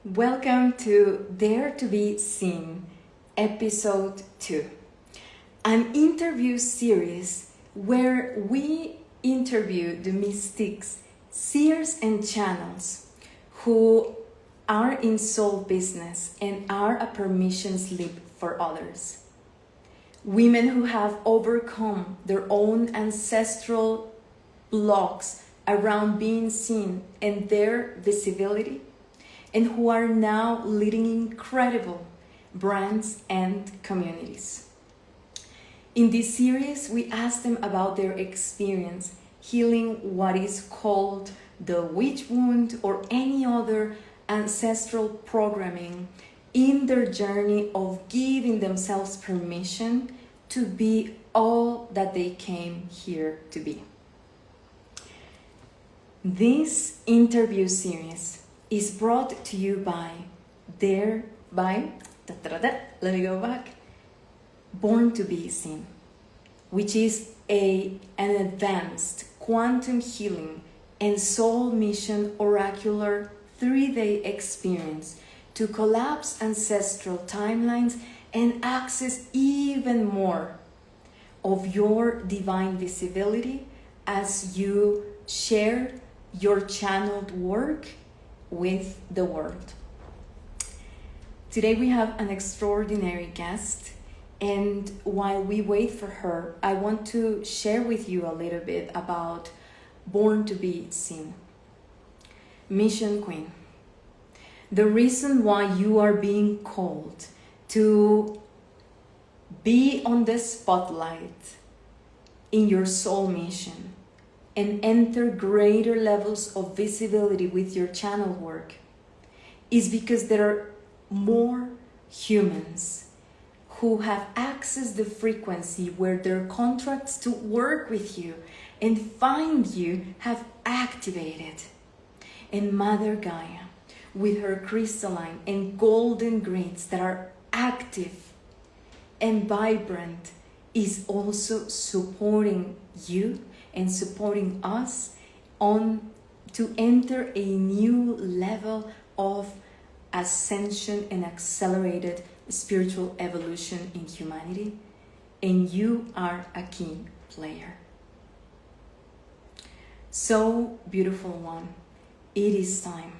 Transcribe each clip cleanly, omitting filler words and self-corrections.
Welcome to Dare to Be Seen, Episode 2, an interview series where we interview the mystics, seers, and channels who are in soul business and are a permission slip for others. Women who have overcome their own ancestral blocks around being seen and their visibility, and who are now leading incredible brands and communities. In this series, we ask them about their experience healing what is called the witch wound or any other ancestral programming in their journey of giving themselves permission to be all that they came here to be. This interview series is brought to you by Born to Be Seen, which is an advanced quantum healing and soul mission oracular 3-day experience to collapse ancestral timelines and access even more of your divine visibility as you share your channeled work with the world. Today we have an extraordinary guest, and while we wait for her, I want to share with you a little bit about Born to Be Seen. Mission Queen. The reason why you are being called to be on the spotlight in your soul mission and enter greater levels of visibility with your channel work is because there are more humans who have accessed the frequency where their contracts to work with you and find you have activated. And Mother Gaia, with her crystalline and golden grids that are active and vibrant, is also supporting you and supporting us on to enter a new level of ascension and accelerated spiritual evolution in humanity, and you are a key player. So, beautiful one, it is time.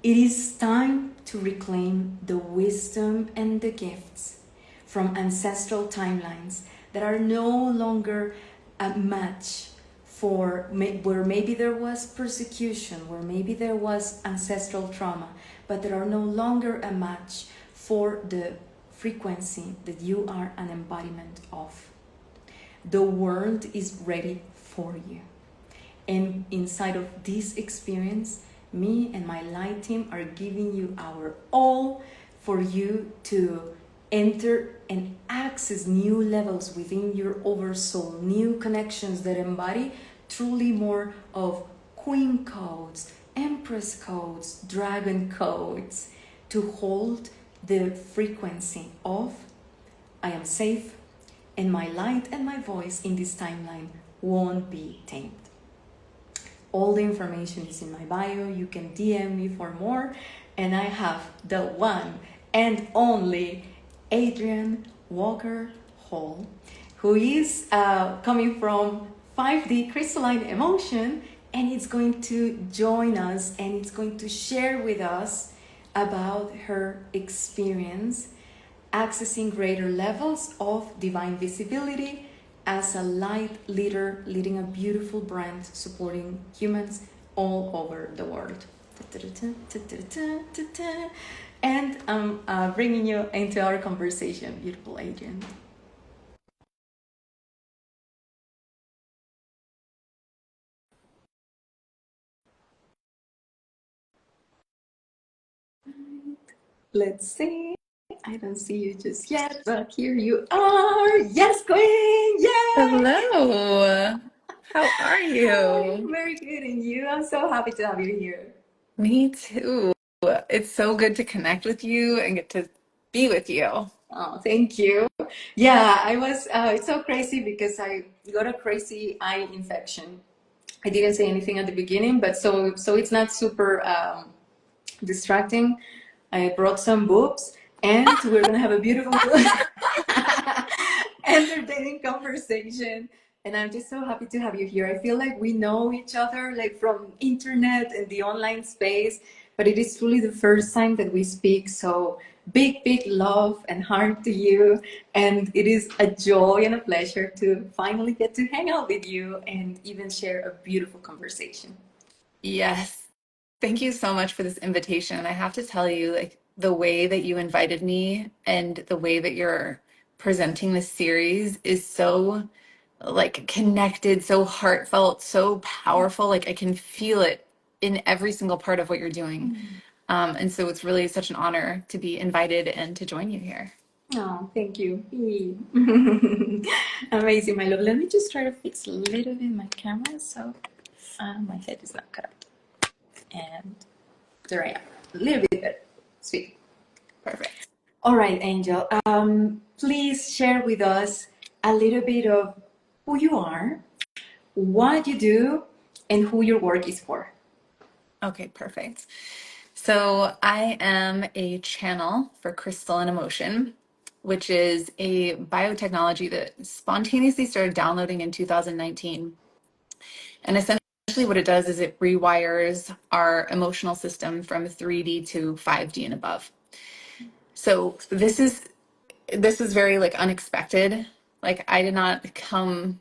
It is time to reclaim the wisdom and the gifts from ancestral timelines that are no longer a match for where maybe there was persecution, where maybe there was ancestral trauma, but that are no longer a match for the frequency that you are an embodiment of. The world is ready for you. And inside of this experience, me and my light team are giving you our all for you to enter and access new levels within your oversoul, new connections that embody truly more of queen codes, empress codes, dragon codes, to hold the frequency of I am safe and my light and my voice in this timeline won't be tamed. All the information is in my bio. You can DM me for more. And I have the one and only Adrian Walker Hall, who is coming from 5D Crystalline Emotion, and it's going to join us and it's going to share with us about her experience accessing greater levels of divine visibility as a light leader, leading a beautiful brand supporting humans all over the world. And I'm bringing you into our conversation, beautiful Adrian. Let's see. I don't see you just yet, but here you are. Yes, Queen. Yay! Hello. How are you? I'm very good, and you? I'm so happy to have you here. Me too. It's so good to connect with you and get to be with you. Oh, thank you. Yeah, I was. It's so crazy because I got a crazy eye infection. I didn't say anything at the beginning, but so it's not super distracting. I brought some books, and we're gonna have a beautiful, entertaining conversation. And I'm just so happy to have you here. I feel like we know each other like from internet and the online space, but it is truly the first time that we speak. So big love and heart to you. And it is a joy and a pleasure to finally get to hang out with you and even share a beautiful conversation. Yes. Thank you so much for this invitation. And I have to tell you, like, the way that you invited me and the way that you're presenting this series is so like connected, so heartfelt, so powerful. Like I can feel it in every single part of what you're doing. And so it's really such an honor to be invited and to join you here. Oh, thank you. Amazing, my love. Let me just try to fix a little bit my camera so my head is not cut out. And there I am. A little bit better. Sweet. Perfect. All right, Angel. Please share with us a little bit of who you are, what you do, and who your work is for. Okay, perfect. So I am a channel for crystalline emotion, which is a biotechnology that spontaneously started downloading in 2019. And essentially what it does is it rewires our emotional system from 3D to 5D and above. So this is very like unexpected. Like I did not come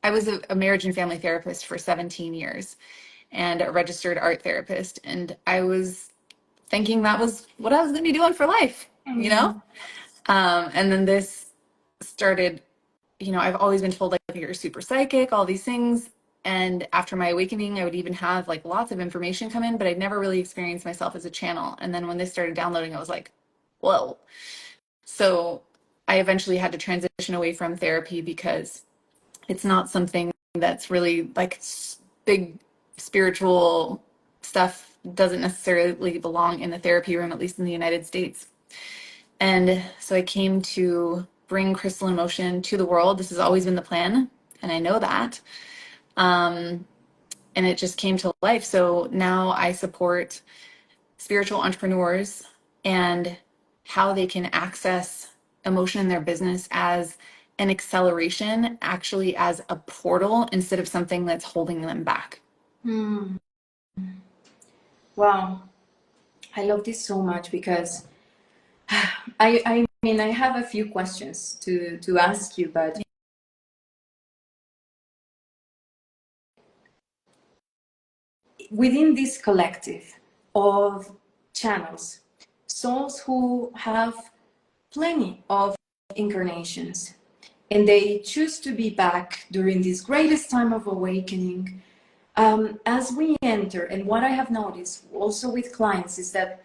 I was a marriage and family therapist for 17 years and a registered art therapist. And I was thinking that was what I was going to be doing for life, you know? And then this started, I've always been told like you're super psychic, all these things. And after my awakening, I would even have like lots of information come in, but I'd never really experienced myself as a channel. And then when this started downloading, I was like, whoa. So I eventually had to transition away from therapy because it's not something that's really like big spiritual stuff doesn't necessarily belong in the therapy room, at least in the United States. And so I came to bring crystalline motion to the world. This has always been the plan, and I know that. And it just came to life. So now I support spiritual entrepreneurs and how they can access emotion in their business as an acceleration, actually as a portal instead of something that's holding them back. Wow. I love this so much because I mean, I have a few questions to ask you, but within this collective of channels, souls who have plenty of incarnations and they choose to be back during this greatest time of awakening, as we enter, and what I have noticed also with clients is that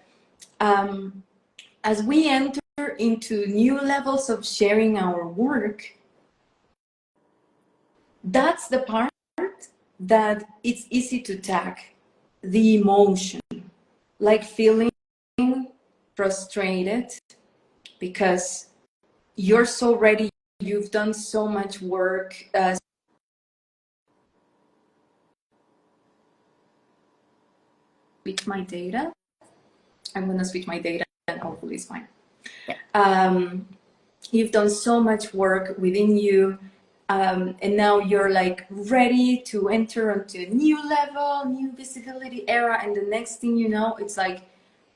as we enter into new levels of sharing our work, that's the part that it's easy to tag the emotion, like feeling frustrated because you're so ready, you've done so much work. Switch my data. I'm gonna switch my data and hopefully it's fine. You've done so much work within you, and now you're like ready to enter onto a new level, new visibility era, and the next thing you know, it's like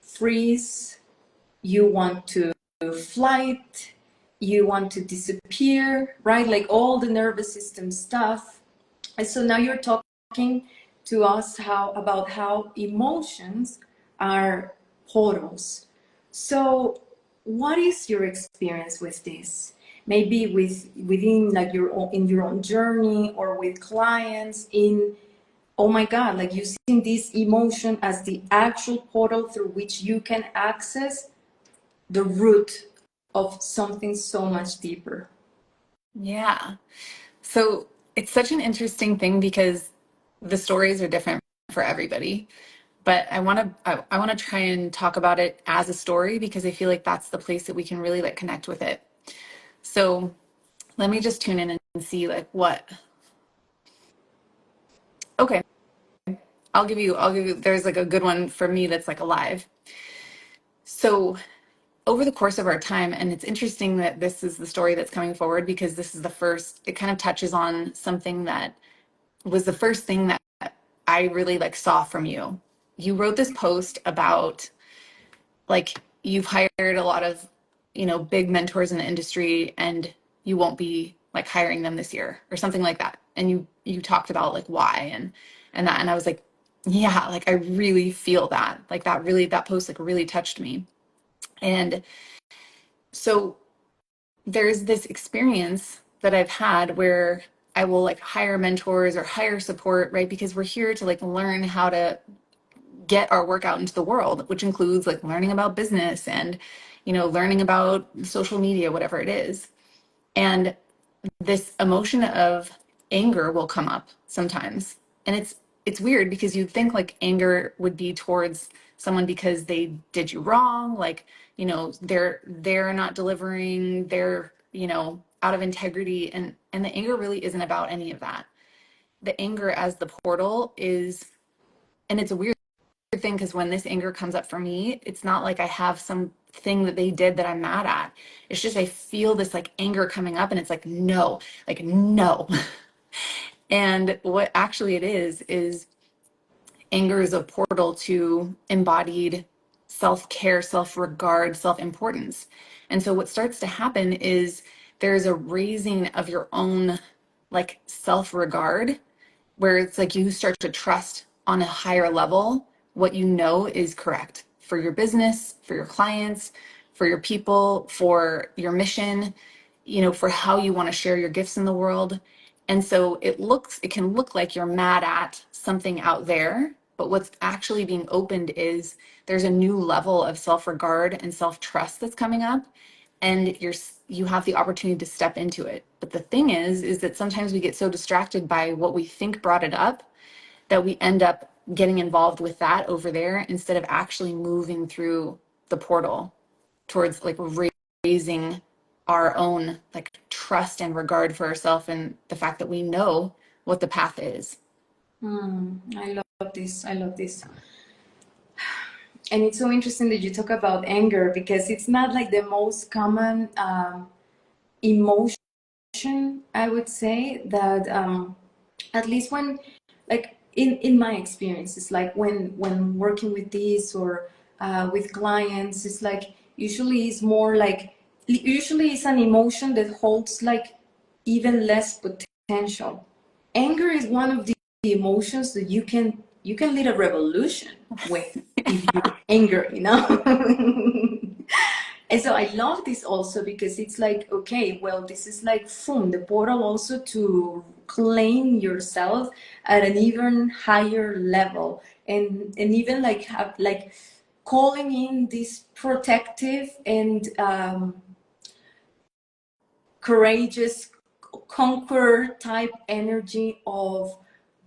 freeze. You want to flight, you want to disappear, right? Like all the nervous system stuff. And so now you're talking to us about how emotions are portals. So what is your experience with this? Maybe within like your own, in your own journey, or with clients in, oh my God, like using this emotion as the actual portal through which you can access the root of something so much deeper. Yeah. So it's such an interesting thing because the stories are different for everybody. But I want to try and talk about it as a story because I feel like that's the place that we can really like connect with it. So let me just tune in and see like what. Okay. I'll give you, there's like a good one for me that's like alive. So over the course of our time, and it's interesting that this is the story that's coming forward because this is the first, it kind of touches on something that was the first thing that I really like saw from you. You wrote this post about like you've hired a lot of, big mentors in the industry and you won't be like hiring them this year or something like that. And you talked about like why and that, and I was like, yeah, like I really feel that. Like that post like really touched me. And so there's this experience that I've had where I will like hire mentors or hire support, right? Because we're here to like learn how to get our work out into the world, which includes like learning about business and, learning about social media, whatever it is. And this emotion of anger will come up sometimes. And it's weird because you'd think like anger would be towards someone because they did you wrong, like, they're not delivering, they're, out of integrity, and the anger really isn't about any of that. The anger as the portal is, and it's a weird thing because when this anger comes up for me, it's not like I have some thing that they did that I'm mad at. It's just I feel this like anger coming up and it's like no. And what actually it is anger is a portal to embodied self-care, self-regard, self-importance. And so what starts to happen is there's a raising of your own like self-regard where it's like you start to trust on a higher level what you know is correct for your business, for your clients, for your people, for your mission, for how you want to share your gifts in the world. And so it can look like you're mad at something out there, but what's actually being opened is there's a new level of self-regard and self-trust that's coming up, and you have the opportunity to step into it. But the thing is that sometimes we get so distracted by what we think brought it up that we end up getting involved with that over there instead of actually moving through the portal towards like raising our own like trust and regard for ourselves and the fact that we know what the path is. I love this. I love this. And it's so interesting that you talk about anger because it's not like the most common emotion, I would say, that at least when, like in my experience, it's like when working with this or with clients, it's like usually it's an emotion that holds like even less potential. Anger is one of the emotions that you can lead a revolution with if you're angry. And so I love this also because it's like, okay, well, this is like the portal also to claim yourself at an even higher level, and even like have like calling in this protective and courageous conqueror type energy of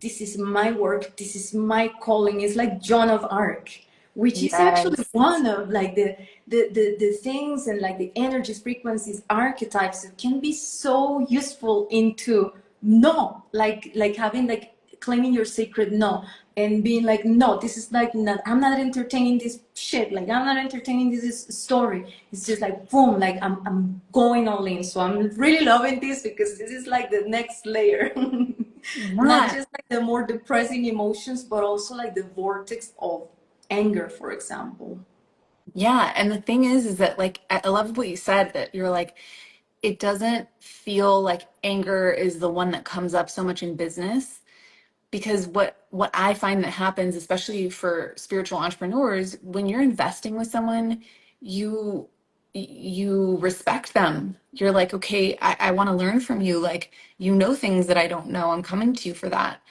this is my work, this is my calling. It's like Joan of Arc, which is actually Yes. one of like the things and like the energies, frequencies, archetypes that can be so useful into no, like having like claiming your sacred no, and being like, no, this is like not, I'm not entertaining this shit, like I'm not entertaining this story. It's just like boom, like I'm going all in. So I'm really loving this because this is like the next layer. Not Yeah. just like the more depressing emotions, but also like the vortex of anger, for example. Yeah. And the thing is that like, I love what you said that you're like, it doesn't feel like anger is the one that comes up so much in business because what I find that happens, especially for spiritual entrepreneurs, when you're investing with someone, you you respect them. You're like, okay, I want to learn from you. Like, you know things that I don't know. I'm coming to you for that.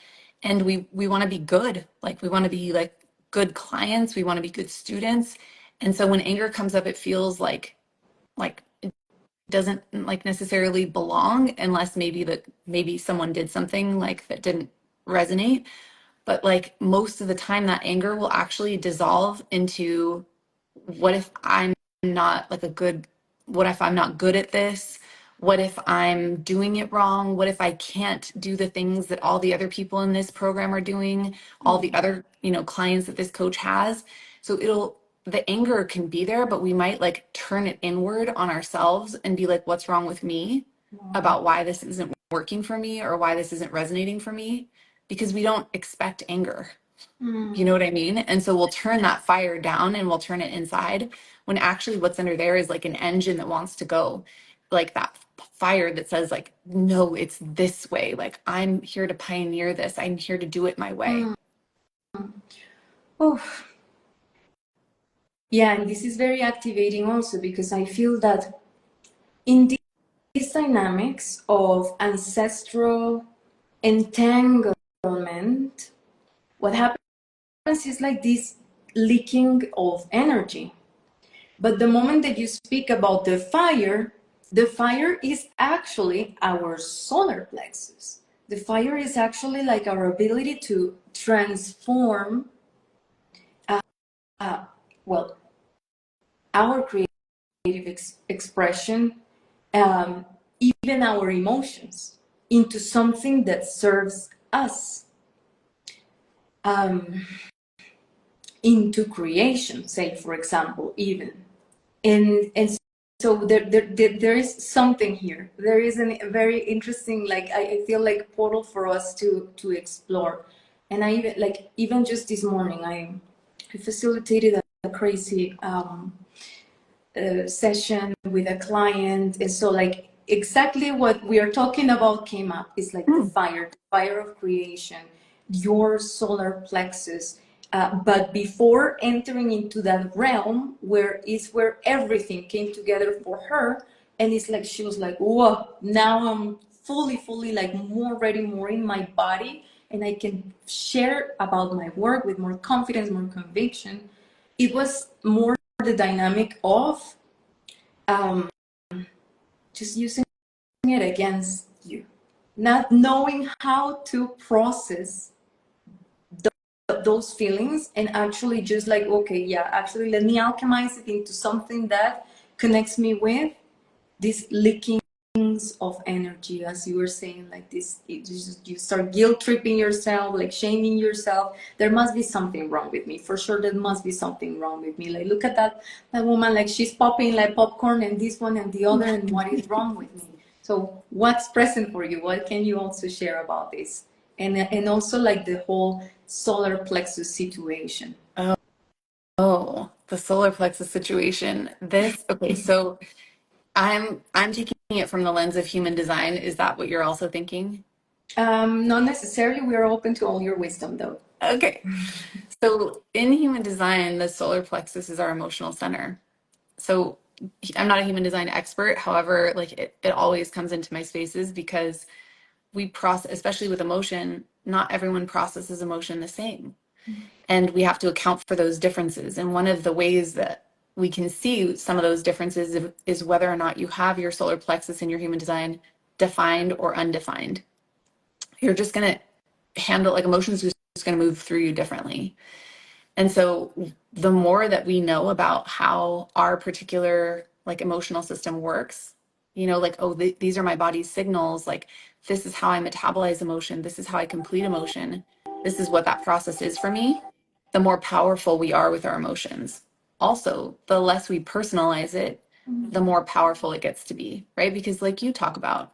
And we want to be good. Like we want to be like good clients. We want to be good students. And so when anger comes up, it feels like it doesn't like necessarily belong unless maybe someone did something like that didn't resonate. But like most of the time that anger will actually dissolve into what if I'm not like what if I'm not good at this? What if I'm doing it wrong? What if I can't do the things that all the other people in this program are doing, all the other, clients that this coach has? So the anger can be there, but we might like turn it inward on ourselves and be like, what's wrong with me about why this isn't working for me or why this isn't resonating for me? Because we don't expect anger. You know what I mean? And so we'll turn that fire down and we'll turn it inside when actually what's under there is like an engine that wants to go, like that fire that says like, no, it's this way. Like I'm here to pioneer this. I'm here to do it my way. Oh, yeah, and this is very activating also because I feel that in these dynamics of ancestral entanglement, what happens is like this leaking of energy. But the moment that you speak about the fire is actually our solar plexus. The fire is actually like our ability to transform, well, our creative expression, even our emotions, into something that serves us, into creation, say, for example, even. And so there is something here. There is a very interesting, like I feel like portal for us to explore. And I even just this morning I facilitated a crazy session with a client, and so like exactly what we are talking about came up. It's like the fire of creation, your solar plexus. But before entering into that realm where everything came together for her, and it's like she was like, whoa, now I'm fully like more ready, more in my body, and I can share about my work with more confidence, more conviction. It was more the dynamic of just using it against you, not knowing how to process those feelings, and actually just like, okay, yeah, actually let me alchemize it into something that connects me with these leakings of energy, as you were saying, like this, you start guilt tripping yourself, like shaming yourself. There must be something wrong with me, for sure. There must be something wrong with me. Like, look at that woman, like she's popping like popcorn, and this one and the other, and what is wrong with me? So what's present for you? What can you also share about this? And also like the whole solar plexus situation. Oh, the solar plexus situation. Okay, so I'm taking it from the lens of human design. Is that what you're also thinking? Not necessarily. We are open to all your wisdom, though. Okay. So in human design, the solar plexus is our emotional center. So I'm not a human design expert. However, like it always comes into my spaces because we process, especially with emotion, not everyone processes emotion the same. And we have to account for those differences. And one of the ways that we can see some of those differences is whether or not you have your solar plexus in your human design defined or undefined. You're just going to handle like emotions, just going to move through you differently. And so the more that we know about how our particular like emotional system works, like, oh, these are my body's signals, like this is how I metabolize emotion, this is how I complete emotion, this is what that process is for me, the more powerful we are with our emotions. Also, the less we personalize it, the more powerful it gets to be, right? Because like you talk about,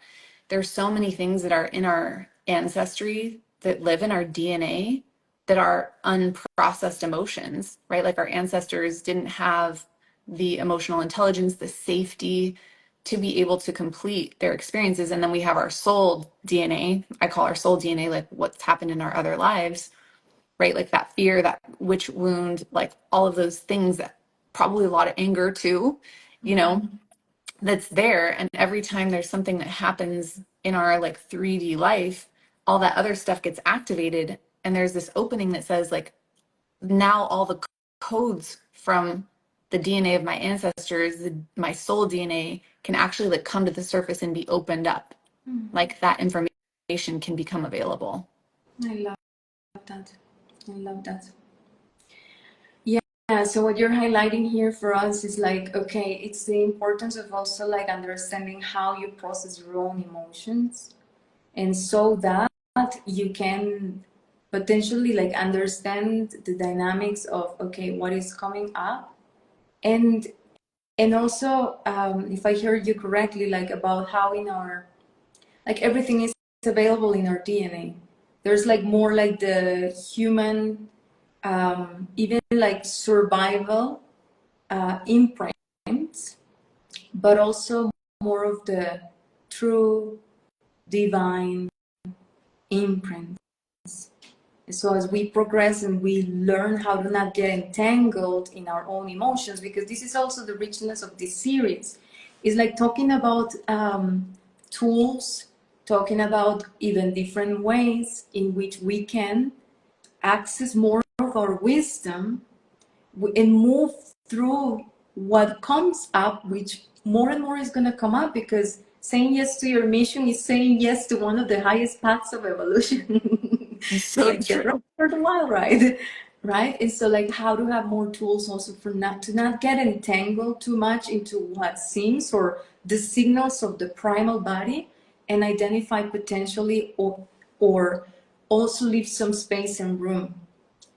there's so many things that are in our ancestry that live in our DNA that are unprocessed emotions, right? Like our ancestors didn't have the emotional intelligence, the safety to be able to complete their experiences. And then we have our soul DNA. I call our soul DNA like what's happened in our other lives, right? Like that fear, that witch wound, like all of those things that probably a lot of anger too, that's there. And every time there's something that happens in our like 3D life, all that other stuff gets activated. And there's this opening that says, like, now all the codes from the DNA of my ancestors, my soul DNA, can actually like come to the surface and be opened up. Like that information can become available. I love that. I love that. Yeah, So what you're highlighting here for us is like, okay, it's the importance of also like understanding how you process your own emotions, and so that you can potentially like understand the dynamics of, okay, what is coming up. And also, if I heard you correctly, like about how in our, like everything is available in our DNA. There's like more like the human, even like survival imprints, but also more of the true divine imprint. So as we progress and we learn how to not get entangled in our own emotions, because this is also the richness of this series, is like talking about tools, talking about even different ways in which we can access more of our wisdom and move through what comes up, which more and more is going to come up, because saying yes to your mission is saying yes to one of the highest paths of evolution. It's It's so like get ready true. for the wild ride, right? And so like how to have more tools also for not to not get entangled too much into what seems or the signals of the primal body, and identify potentially or also leave some space and room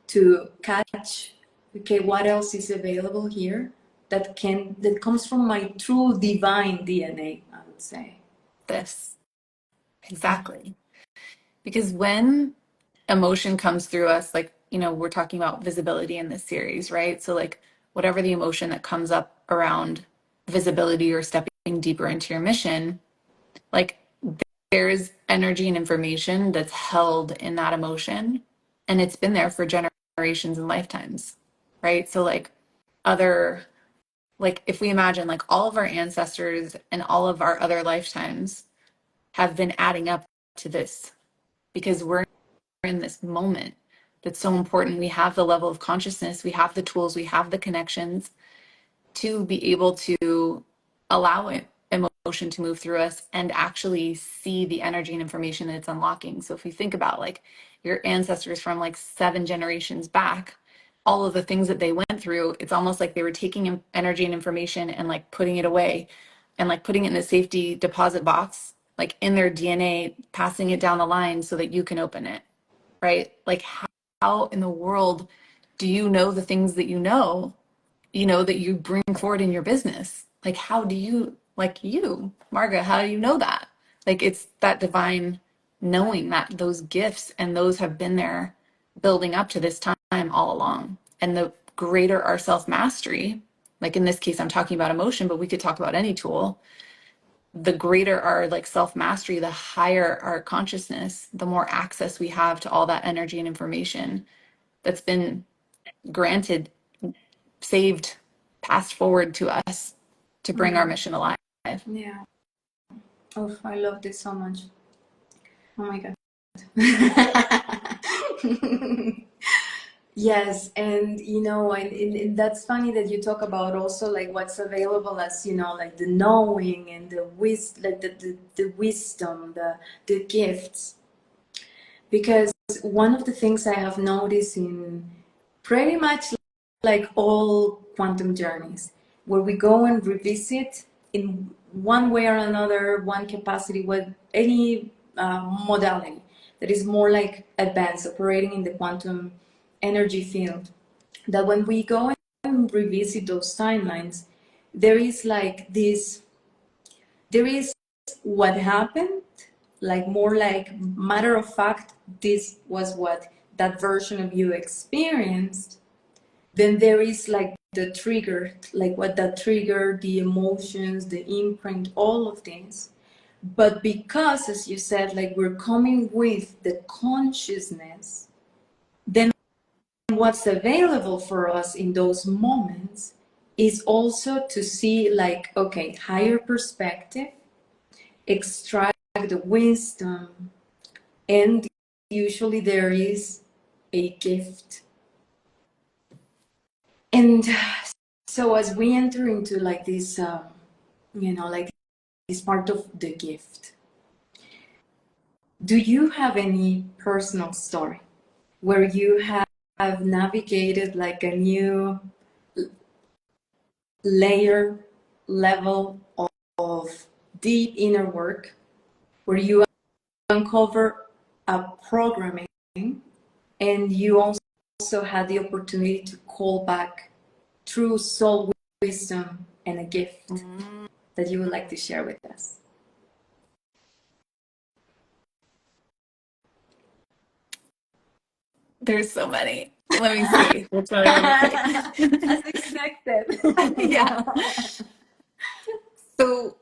to catch, okay, what else is available here that comes from my true divine DNA, I would say. This. Exactly. Because when emotion comes through us, like, we're talking about visibility in this series, right? So, like, whatever the emotion that comes up around visibility or stepping deeper into your mission, like, there's energy and information that's held in that emotion, and it's been there for generations and lifetimes, right? So, like, other, like, if we imagine, like, all of our ancestors and all of our other lifetimes have been adding up to this because we're in this moment that's so important. We have the level of consciousness, we have the tools, we have the connections to be able to allow it, emotion to move through us and actually see the energy and information that it's unlocking. So if you think about like your ancestors from like 7 generations back, all of the things that they went through, it's almost like they were taking energy and information and like putting it away and like putting it in a safety deposit box, like in their DNA, passing it down the line so that you can open it, right? Like how in the world do you know the things that that you bring forward in your business? Like, how do you, like you, Marga, how do you know that? Like, it's that divine knowing that those gifts and those have been there building up to this time all along. And the greater our self mastery, like in this case, I'm talking about emotion, but we could talk about any tool. The greater our like self mastery, the higher our consciousness, the more access we have to all that energy and information that's been granted, saved, passed forward to us to bring our mission alive. Yeah. Oh, I love this so much. Oh my God. Yes, and and that's funny that you talk about also like what's available as like the knowing and the like the wisdom, the gifts, because one of the things I have noticed in pretty much like all quantum journeys, where we go and revisit in one way or another, one capacity with any modality that is more like advanced, operating in the quantum energy field, that when we go and revisit those timelines, there is like this, there is what happened, like more like matter of fact, this was what that version of you experienced. Then there is like the trigger, like what that triggered, the emotions, the imprint, all of things. But because, as you said, like we're coming with the consciousness, then what's available for us in those moments is also to see like, okay, higher perspective, extract the wisdom, and usually there is a gift. And so as we enter into like this, like this part of the gift, do you have any personal story where you have navigated like a new layer level of deep inner work where you uncover a programming and you also had the opportunity to call back true soul wisdom and a gift that you would like to share with us. There's so many. Let me see which one I want to pick. As expected. Yeah. So,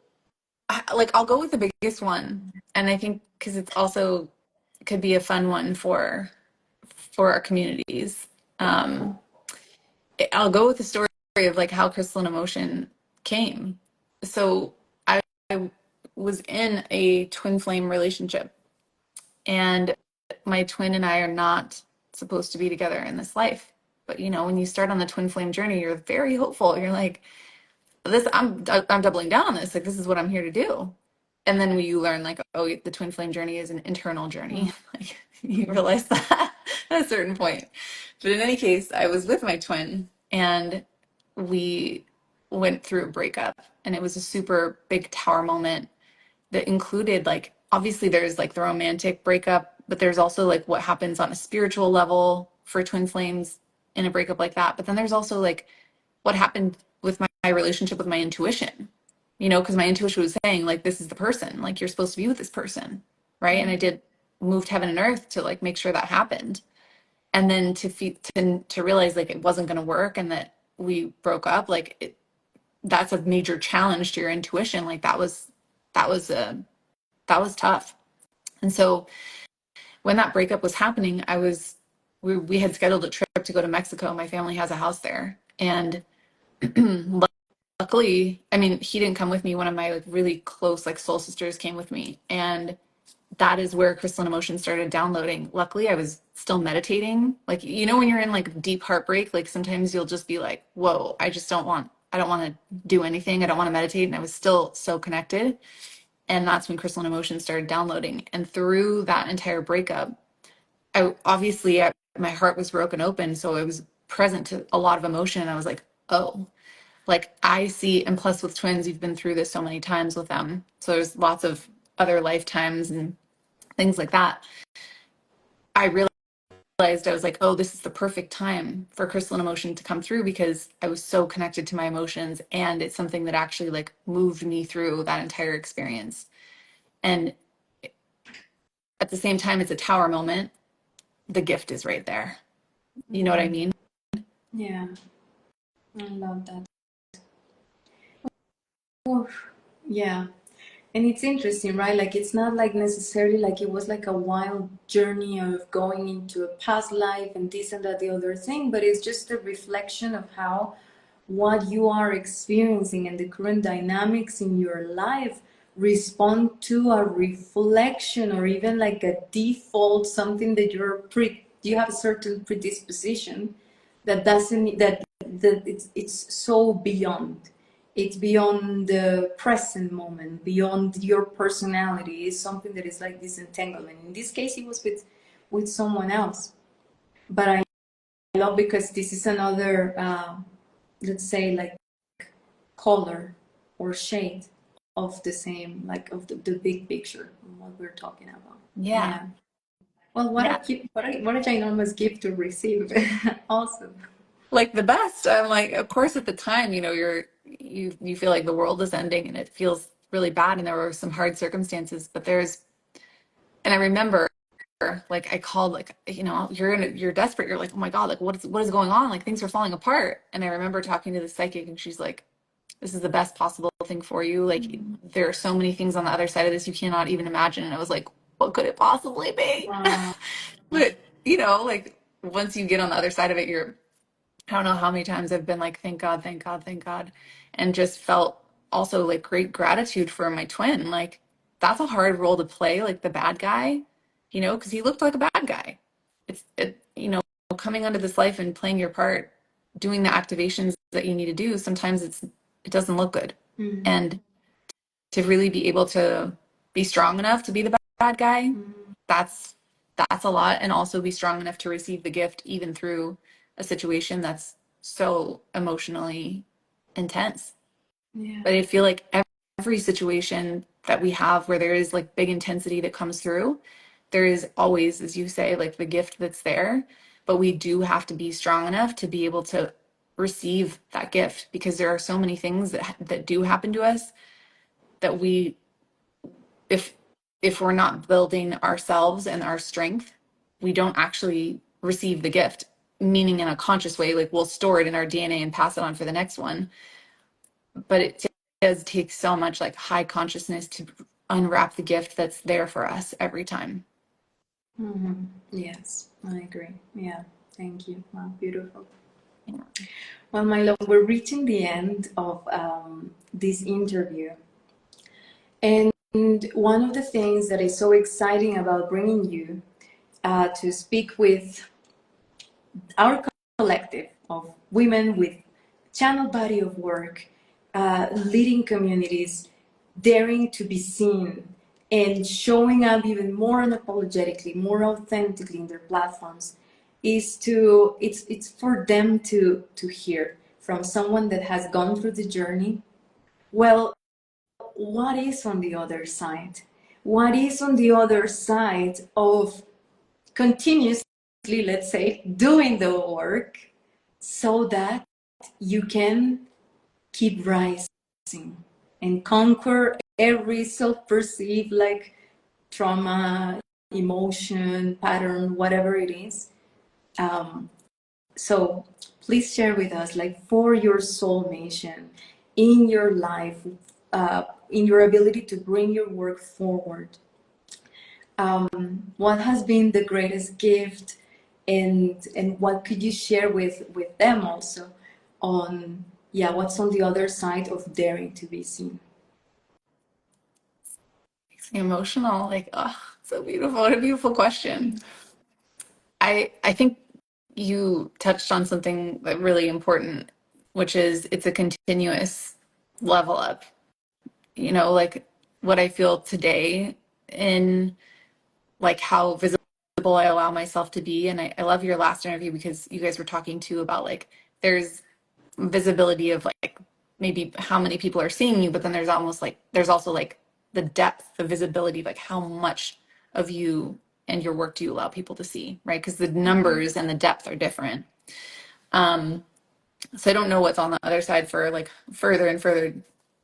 like, I'll go with the biggest one, and I think because it's also could be a fun one for our communities. Um, I'll go with the story of like how crystalline emotion came. So, I was in a twin flame relationship, and my twin and I are not supposed to be together in this life. But you know, when you start on the twin flame journey, you're very hopeful. You're like, this, I'm doubling down on this. Like, this is what I'm here to do. And then you learn like, oh, the twin flame journey is an internal journey. Like, you realize that at a certain point. But in any case, I was with my twin and we went through a breakup, and it was a super big tower moment that included, like, obviously there's like the romantic breakup, but there's also like what happens on a spiritual level for twin flames in a breakup like that. But then there's also like what happened with my relationship with my intuition, you know, because my intuition was saying like, this is the person, like you're supposed to be with this person, right? And I did moved heaven and earth to like make sure that happened. And then to realize like it wasn't going to work and that we broke up, like that's a major challenge to your intuition. Like that was a that was tough. And so when that breakup was happening, we had scheduled a trip to go to Mexico. My family has a house there. And luckily, I mean, he didn't come with me. One of my like really close like soul sisters came with me. And that is where crystalline emotion started downloading. Luckily, I was still meditating. Like, you know, when you're in like deep heartbreak, like sometimes you'll just be like, whoa, I don't want to do anything. I don't want to meditate. And I was still so connected. And that's when crystalline emotion started downloading. And through that entire breakup, my heart was broken open. So I was present to a lot of emotion. And I was like, oh, like I see, and plus with twins, you've been through this so many times with them. So there's lots of other lifetimes and things like that. I realized I was like, oh, this is the perfect time for crystalline emotion to come through because I was so connected to my emotions, and it's something that actually like moved me through that entire experience. And at the same time, it's a tower moment. The gift is right there. You know what I mean? Yeah, I love that. Oof. Yeah. And it's interesting, right? Like it's not like necessarily like it was like a wild journey of going into a past life and this and that, the other thing, but it's just a reflection of how what you are experiencing and the current dynamics in your life respond to a reflection or even like a default, something that you have a certain predisposition that doesn't that it's so beyond, it's beyond the present moment, beyond your personality. It's something that is like this entanglement. In this case it was with someone else, but I love because this is another let's say like color or shade of the same, like of the big picture, what we're talking about. Yeah. Yeah. Well, what Yeah. a what a ginormous gift to receive. Awesome. Like the best. I'm like, of course, at the time, you know, you feel like the world is ending and it feels really bad, and there were some hard circumstances. But and I remember, like, I called, like, you know, you're desperate. You're like, oh my God, like, what is going on? Like, things are falling apart. And I remember talking to the psychic, and she's like, this is the best possible thing for you. Like, there are so many things on the other side of this you cannot even imagine. And I was like, what could it possibly be? Wow. But you know, like once you get on the other side of it, I don't know how many times I've been like, thank God, thank God, thank God. And just felt also like great gratitude for my twin. Like, that's a hard role to play, like the bad guy, you know, because he looked like a bad guy. You know, coming onto this life and playing your part, doing the activations that you need to do, sometimes it doesn't look good. Mm. And to really be able to be strong enough to be the bad guy, that's that's a lot. And also be strong enough to receive the gift even through a situation that's so emotionally intense. Yeah. But I feel like every situation that we have where there is like big intensity that comes through, there is always, as you say, like the gift that's there. But we do have to be strong enough to be able to receive that gift, because there are so many things that do happen to us that we, if we're not building ourselves and our strength, we don't actually receive the gift, meaning in a conscious way. Like we'll store it in our DNA and pass it on for the next one, but it does take so much like high consciousness to unwrap the gift that's there for us every time. Mm-hmm. Yes, I agree. Yeah, thank you. Wow, beautiful. Yeah. Well, my love, we're reaching the end of this interview. And one of the things that is so exciting about bringing you to speak with our collective of women with channel body of work, leading communities, daring to be seen, and showing up even more unapologetically, more authentically in their platforms, is to it's for them to hear from someone that has gone through the journey. Well, what is on the other side? What is on the other side of continuously, let's say, doing the work so that you can keep rising and conquer every self-perceived like trauma, emotion, pattern, whatever it is. So please share with us, like, for your soul mission in your life, in your ability to bring your work forward. What has been the greatest gift, and what could you share with them also on, yeah, what's on the other side of daring to be seen? Makes me emotional. Like, oh, so beautiful. What a beautiful question. I think you touched on something that really important, which is it's a continuous level up. You know, like what I feel today in like how visible I allow myself to be. And I love your last interview because you guys were talking too about like there's visibility of like maybe how many people are seeing you, but then there's almost like there's also like the depth, the visibility, like how much of you and your work do you allow people to see, right? Because the numbers and the depth are different. So I don't know what's on the other side for like further and further,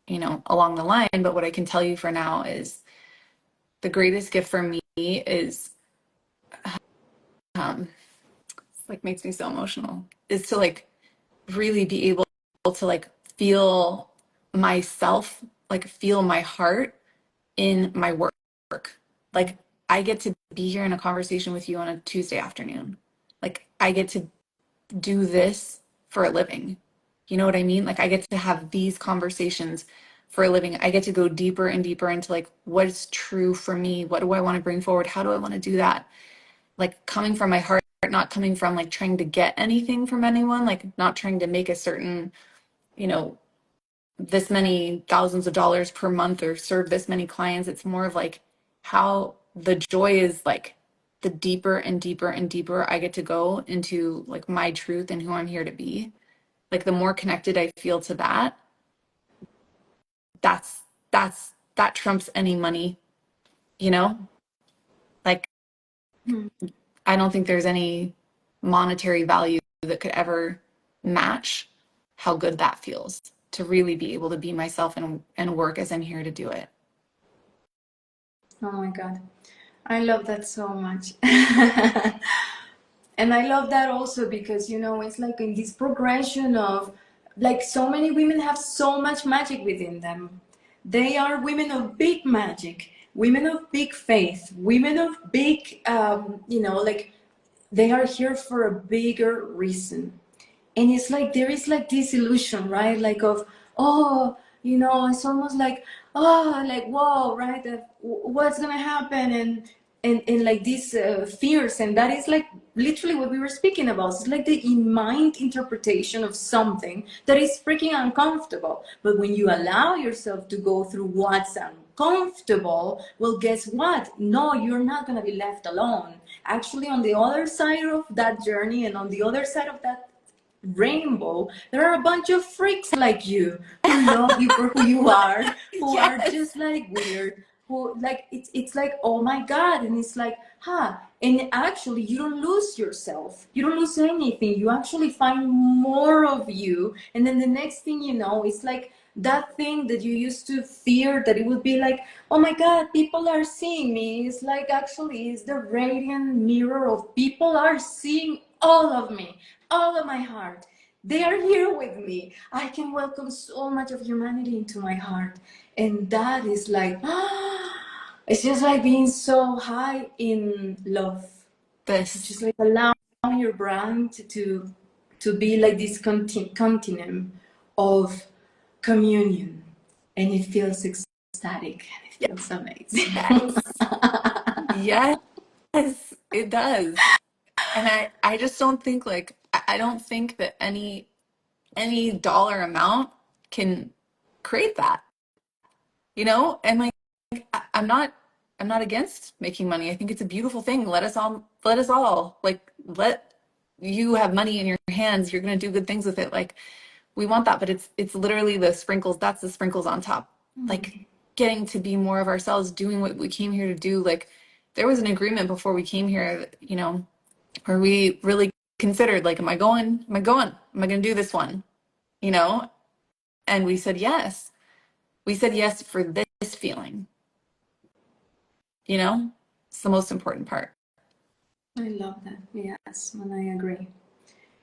you know, along the line. But what I can tell you for now is the greatest gift for me is um, like makes me so emotional is to like really be able to like feel myself, like feel my heart in my work. Like I get to be here in a conversation with you on a Tuesday afternoon. Like I get to do this for a living. You know what I mean? Like I get to have these conversations for a living. I get to go deeper and deeper into like what's true for me. What do I want to bring forward? How do I want to do that? Like coming from my heart, not coming from like trying to get anything from anyone, like not trying to make a certain, you know, this many thousands of dollars per month or serve this many clients. It's more of like how the joy is like the deeper and deeper and deeper I get to go into like my truth and who I'm here to be. Like the more connected I feel to that, that's that trumps any money, you know? Like Hmm. I don't think there's any monetary value that could ever match how good that feels to really be able to be myself and work as I'm here to do it. Oh my God, I love that so much. And I love that also because, you know, it's like in this progression of, like, so many women have so much magic within them. They are women of big magic, women of big faith, women of big, you know, like, they are here for a bigger reason. And it's like there is like this illusion, right, like of, oh, you know, it's almost like, oh, like, whoa, right, what's gonna happen, and like these fears, and that is like literally what we were speaking about. It's like the in mind interpretation of something that is freaking uncomfortable, but when you allow yourself to go through what's uncomfortable, well, guess what, no, you're not gonna be left alone. Actually, on the other side of that journey and on the other side of that rainbow, there are a bunch of freaks like you who love you for who you are, who are Yes. just like weird, who like it's like, oh my God. And it's like, huh. And actually you don't lose yourself, you don't lose anything, you actually find more of you. And then the next thing you know, it's like that thing that you used to fear, that it would be like, oh my God, people are seeing me. It's like, actually, it's the radiant mirror of people are seeing all of me, all of my heart. They are here with me. I can welcome so much of humanity into my heart. And that is like, it's just like being so high in love. It's This, just like allowing your brand to be like this continuum of communion, and it feels ecstatic and it feels amazing. yes, yes, it does. And I just don't think like I don't think that any dollar amount can create that, you know? And like I'm not against making money. I think it's a beautiful thing. Let us all like let you have money in your hands. You're gonna do good things with it. Like we want that, but it's literally the sprinkles, that's the sprinkles on top. Like getting to be more of ourselves, doing what we came here to do. Like there was an agreement before we came here, you know, where we really considered like, am I going? Am I going? Am I gonna do this one? You know? And we said yes. We said yes for this feeling, you know? It's the most important part. I love that. Yes, and I agree.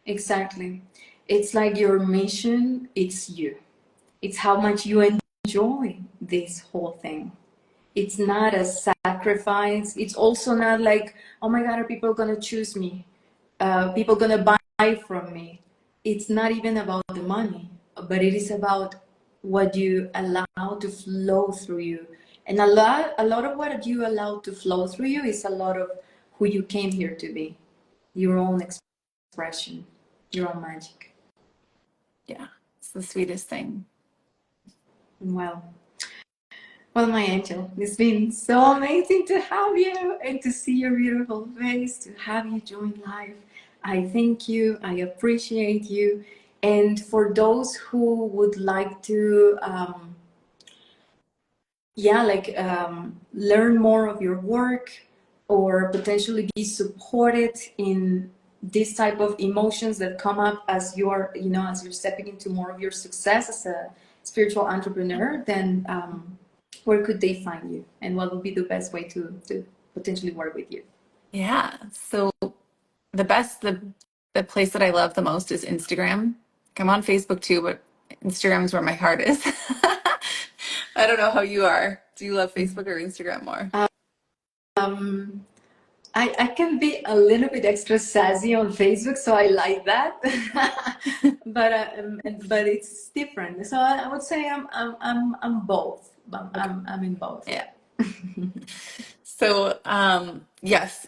Exactly. It's like your mission, it's you. It's how much you enjoy this whole thing. It's not a sacrifice. It's also not like, oh my God, are people gonna choose me? People gonna buy from me? It's not even about the money, but it is about what you allow to flow through you. And a lot of what you allow to flow through you is a lot of who you came here to be, your own expression, your own magic. Yeah. It's the sweetest thing. Well, well, my angel, it's been so amazing to have you and to see your beautiful face, to have you join live. I thank you, I appreciate you. And for those who would like to, learn more of your work or potentially be supported in this type of emotions that come up as you're, you know, as you're stepping into more of your success as a spiritual entrepreneur, then where could they find you, and what would be the best way to potentially work with you? Yeah. So the place that I love the most is Instagram. I'm on Facebook too, but Instagram is where my heart is. I don't know how you are. Do you love Facebook or Instagram more? Um, I can be a little bit extra sassy on Facebook, so I like that. But it's different. So I would say I'm both. Okay. I'm in both. Yeah. Yeah. So, yes,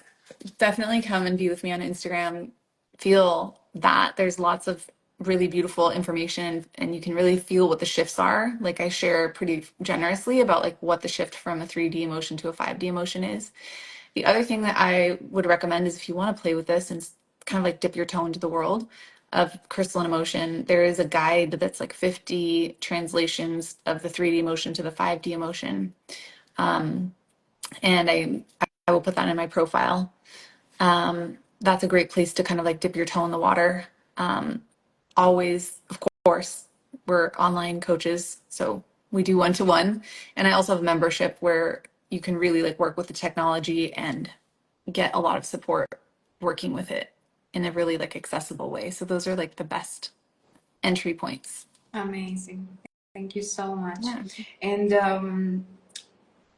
definitely come and be with me on Instagram. Feel that there's lots of really beautiful information and you can really feel what the shifts are. Like I share pretty generously about like what the shift from a 3D emotion to a 5D emotion is. The other thing that I would recommend is if you want to play with this and kind of like dip your toe into the world of crystalline emotion, there is a guide that's like 50 translations of the 3D emotion to the 5D emotion. And I will put that in my profile. That's a great place to kind of like dip your toe in the water. Always, of course, we're online coaches, so we do one-to-one. And I also have a membership where you can really like work with the technology and get a lot of support working with it in a really like accessible way. So those are like the best entry points. Amazing. Thank you so much. Yeah. And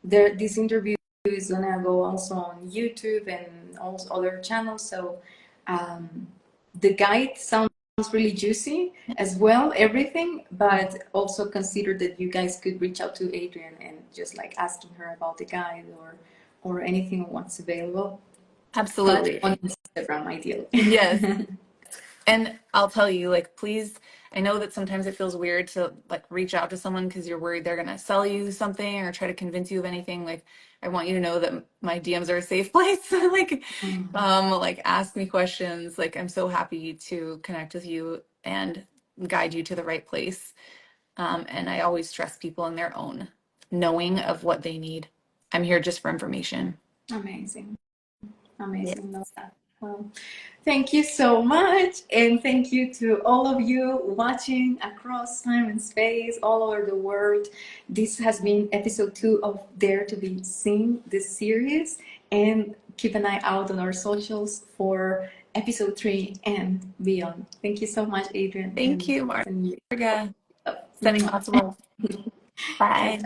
this interview is gonna go also on YouTube and also other channels. So the guide sounds really juicy as well, everything, but also consider that you guys could reach out to Adrian and just like asking her about the guide or anything once available, but Absolutely. on Instagram ideally. Yes. And I'll tell you, like, please, I know that sometimes it feels weird to like reach out to someone because you're worried they're gonna sell you something or try to convince you of anything. Like, I want you to know that my DMs are a safe place. Like ask me questions. Like, I'm so happy to connect with you and guide you to the right place. And I always trust people in their own knowing of what they need. I'm here just for information. Amazing. Yeah. Amazing. Love that. Well, thank you so much. And thank you to all of you watching across time and space, all over the world. This has been episode 2 of Dare to Be Seen, this series. And keep an eye out on our socials for episode 3 and beyond. Thank you so much, Adrian. Thank And you, sending you Marga. love. Sending lots of love. Bye.